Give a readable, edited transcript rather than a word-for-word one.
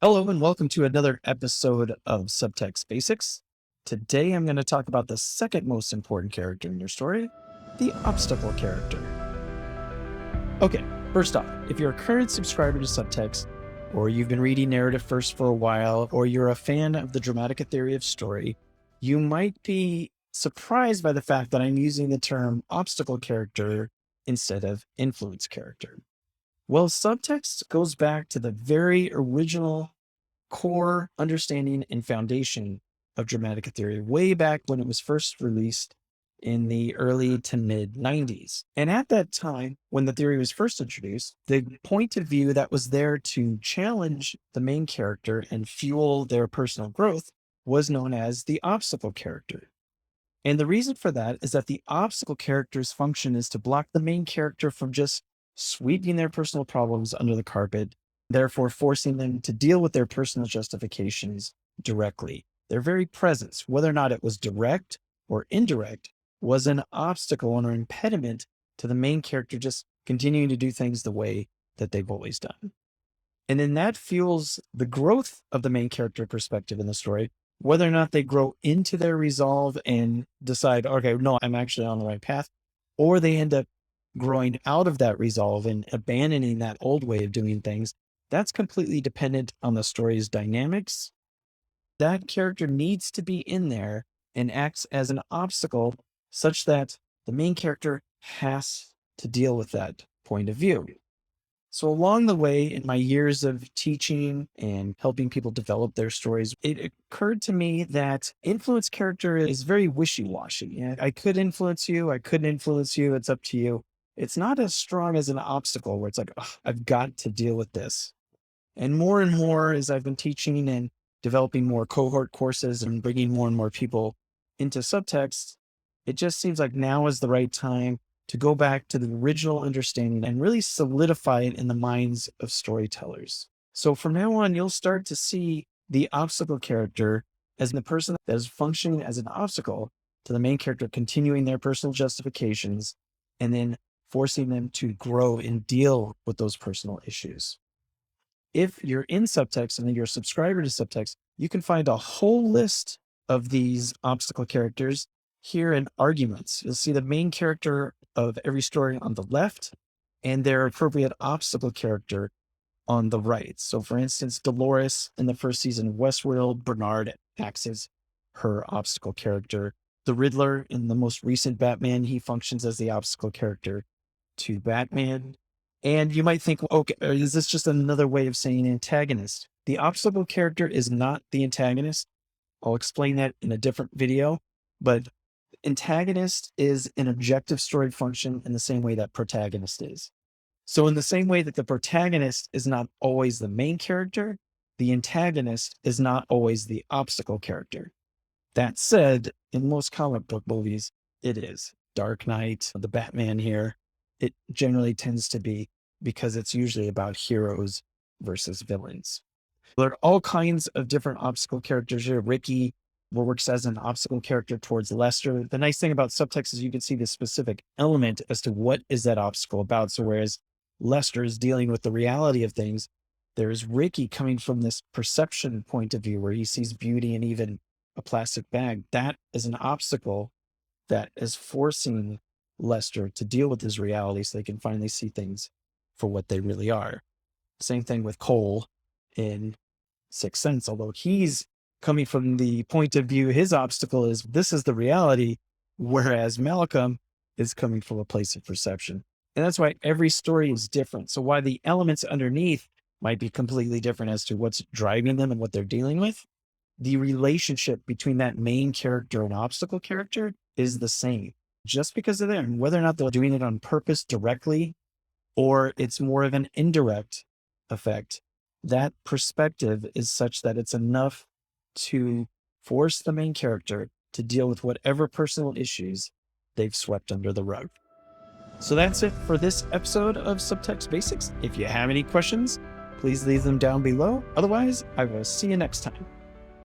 Hello and welcome to another episode of Subtext Basics. Today I'm going to talk about the second most important character in your story, the obstacle character. Okay, first off, if you're a current subscriber to Subtext, or you've been reading narrative first for a while, or you're a fan of the dramatic theory of story, you might be surprised by the fact that I'm using the term obstacle character instead of influence character. Well, subtext goes back to the very original core understanding and foundation of dramatic theory way back when it was first released in the early to mid 90s. And at that time, when the theory was first introduced, the point of view that was there to challenge the main character and fuel their personal growth was known as the obstacle character. And the reason for that is that the obstacle character's function is to block the main character from just sweeping their personal problems under the carpet, therefore forcing them to deal with their personal justifications directly. Their very presence, whether or not it was direct or indirect, was an obstacle and an impediment to the main character just continuing to do things the way that they've always done. And then that fuels the growth of the main character perspective in the story, whether or not they grow into their resolve and decide, okay, no, I'm actually on the right path, or they end up growing out of that resolve and abandoning that old way of doing things. That's completely dependent on the story's dynamics. That character needs to be in there and acts as an obstacle such that the main character has to deal with that point of view. So along the way, in my years of teaching and helping people develop their stories, it occurred to me that influence character is very wishy-washy. I could influence you, I couldn't influence you, it's up to you. It's not as strong as an obstacle where it's like, "Ugh, I've got to deal with this." And more as I've been teaching and developing more cohort courses and bringing more and more people into subtext, it just seems like now is the right time to go back to the original understanding and really solidify it in the minds of storytellers. So from now on, you'll start to see the obstacle character as the person that is functioning as an obstacle to the main character, continuing their personal justifications and then forcing them to grow and deal with those personal issues. If you're in Subtext and you're a subscriber to Subtext, you can find a whole list of these obstacle characters here in arguments. You'll see the main character of every story on the left and their appropriate obstacle character on the right. So for instance, Dolores in the first season of Westworld, Bernard acts as her obstacle character. The Riddler in the most recent Batman, he functions as the obstacle character to Batman. And you might think, okay, is this just another way of saying antagonist? The obstacle character is not the antagonist. I'll explain that in a different video, but antagonist is an objective story function in the same way that protagonist is. So in the same way that the protagonist is not always the main character, the antagonist is not always the obstacle character. That said, in most comic book movies, it is. Dark Knight, the Batman here, it generally tends to be because it's usually about heroes versus villains. There are all kinds of different obstacle characters here. Ricky works as an obstacle character towards Lester. The nice thing about subtext is you can see the specific element as to what is that obstacle about. So whereas Lester is dealing with the reality of things, there's Ricky coming from this perception point of view where he sees beauty in even a plastic bag. That is an obstacle that is forcing Lester to deal with his reality so they can finally see things for what they really are. Same thing with Cole in Sixth Sense, although he's coming from the point of view, his obstacle is this is the reality, whereas Malcolm is coming from a place of perception. And that's why every story is different. So why the elements underneath might be completely different as to what's driving them and what they're dealing with, the relationship between that main character and obstacle character is the same. Just because of them, whether or not they're doing it on purpose directly, or it's more of an indirect effect, that perspective is such that it's enough to force the main character to deal with whatever personal issues they've swept under the rug. So that's it for this episode of Subtext Basics. If you have any questions, please leave them down below. Otherwise, I will see you next time.